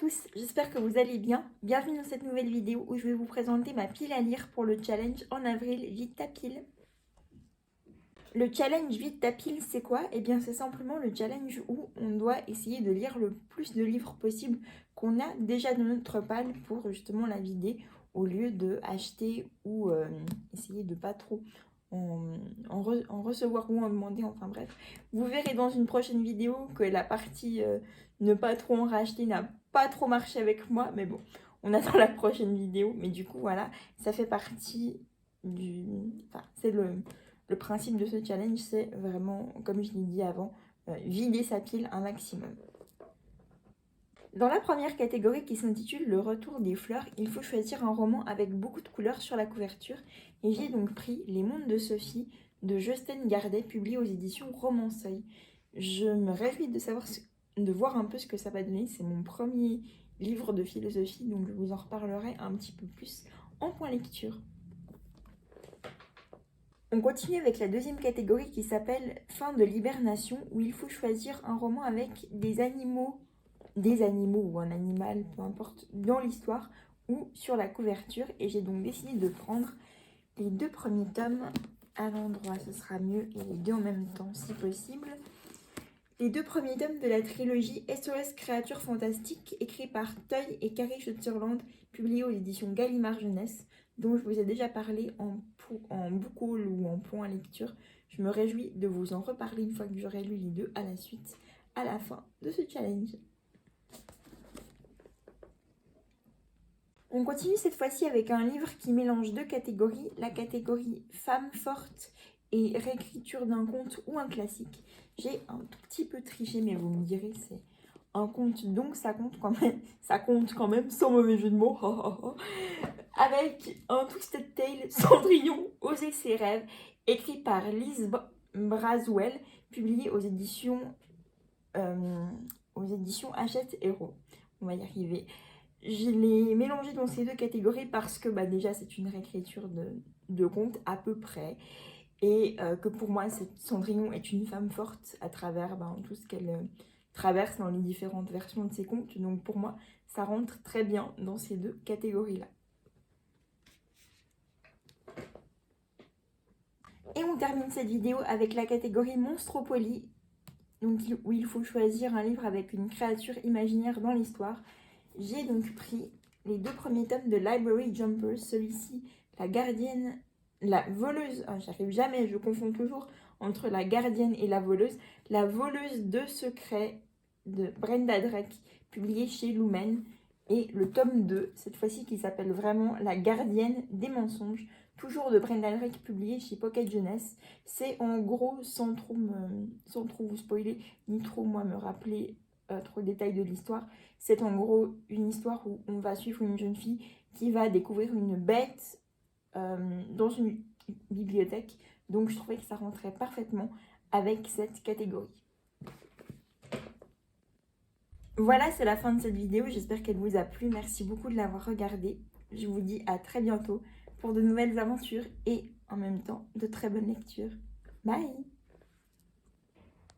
tous, j'espère que vous allez bien. Bienvenue dans cette nouvelle vidéo où je vais vous présenter ma pile à lire pour le challenge en avril Vide ta pile. Le challenge Vide ta pile, c'est quoi? Eh bien, c'est simplement le challenge où on doit essayer de lire le plus de livres possible qu'on a déjà dans notre pile pour justement la vider au lieu de acheter ou essayer de pas trop en recevoir ou en demander, enfin bref. Vous verrez dans une prochaine vidéo que la partie ne pas trop en racheter n'a pas trop marché avec moi, mais bon, on attend la prochaine vidéo. Mais du coup, voilà, ça fait partie du... Enfin, c'est le principe de ce challenge, c'est vraiment, comme je l'ai dit avant, vider sa pile un maximum. Dans la première catégorie qui s'intitule Le retour des fleurs, il faut choisir un roman avec beaucoup de couleurs sur la couverture. Et j'ai donc pris Les Mondes de Sophie de Josten Gardet, publié aux éditions Romanceuil. Je me réjouis de voir un peu ce que ça va donner. C'est mon premier livre de philosophie, donc je vous en reparlerai un petit peu plus en point lecture. On continue avec la deuxième catégorie qui s'appelle Fin de l'hibernation, où il faut choisir un roman avec des animaux ou un animal, peu importe, dans l'histoire ou sur la couverture. Et j'ai donc décidé de prendre les deux premiers tomes à l'endroit, ce sera mieux, et les deux en même temps si possible. Les deux premiers tomes de la trilogie SOS Créatures Fantastiques, écrits par Toy et Carrie Sutherland, publiés aux éditions Gallimard Jeunesse, dont je vous ai déjà parlé en book haul ou en point lecture. Je me réjouis de vous en reparler une fois que j'aurai lu les deux à la suite, à la fin de ce challenge. On continue cette fois-ci avec un livre qui mélange deux catégories, la catégorie femme forte et réécriture d'un conte ou un classique. J'ai un tout petit peu triché, mais vous me direz, c'est un conte, donc ça compte quand même, sans mauvais jeu de mots, avec un Twisted Tale, Cendrillon, Oser ses rêves, écrit par Lise Braswell, publié aux éditions Hachette Héros. On va y arriver. Je l'ai mélangé dans ces deux catégories parce que déjà c'est une réécriture de conte à peu près. Et que pour moi, Cendrillon est une femme forte à travers tout ce qu'elle traverse dans les différentes versions de ses contes. Donc pour moi, ça rentre très bien dans ces deux catégories-là. Et on termine cette vidéo avec la catégorie Monstropolis, donc où il faut choisir un livre avec une créature imaginaire dans l'histoire. J'ai donc pris les deux premiers tomes de Library Jumpers, celui-ci, la voleuse, j'arrive jamais, je confonds toujours entre la gardienne et la voleuse de secrets de Brenda Drake, publié chez Lumen, et le tome 2, cette fois-ci qui s'appelle vraiment La gardienne des mensonges, toujours de Brenda Drake, publié chez Pocket Jeunesse. C'est en gros, sans trop vous spoiler, ni trop moi me rappeler trop de détails de l'histoire, c'est en gros une histoire où on va suivre une jeune fille qui va découvrir une bête dans une bibliothèque. Donc je trouvais que ça rentrait parfaitement avec cette catégorie. Voilà, c'est la fin de cette vidéo. J'espère qu'elle vous a plu. Merci beaucoup de l'avoir regardée. Je vous dis à très bientôt pour de nouvelles aventures et en même temps de très bonnes lectures. Bye!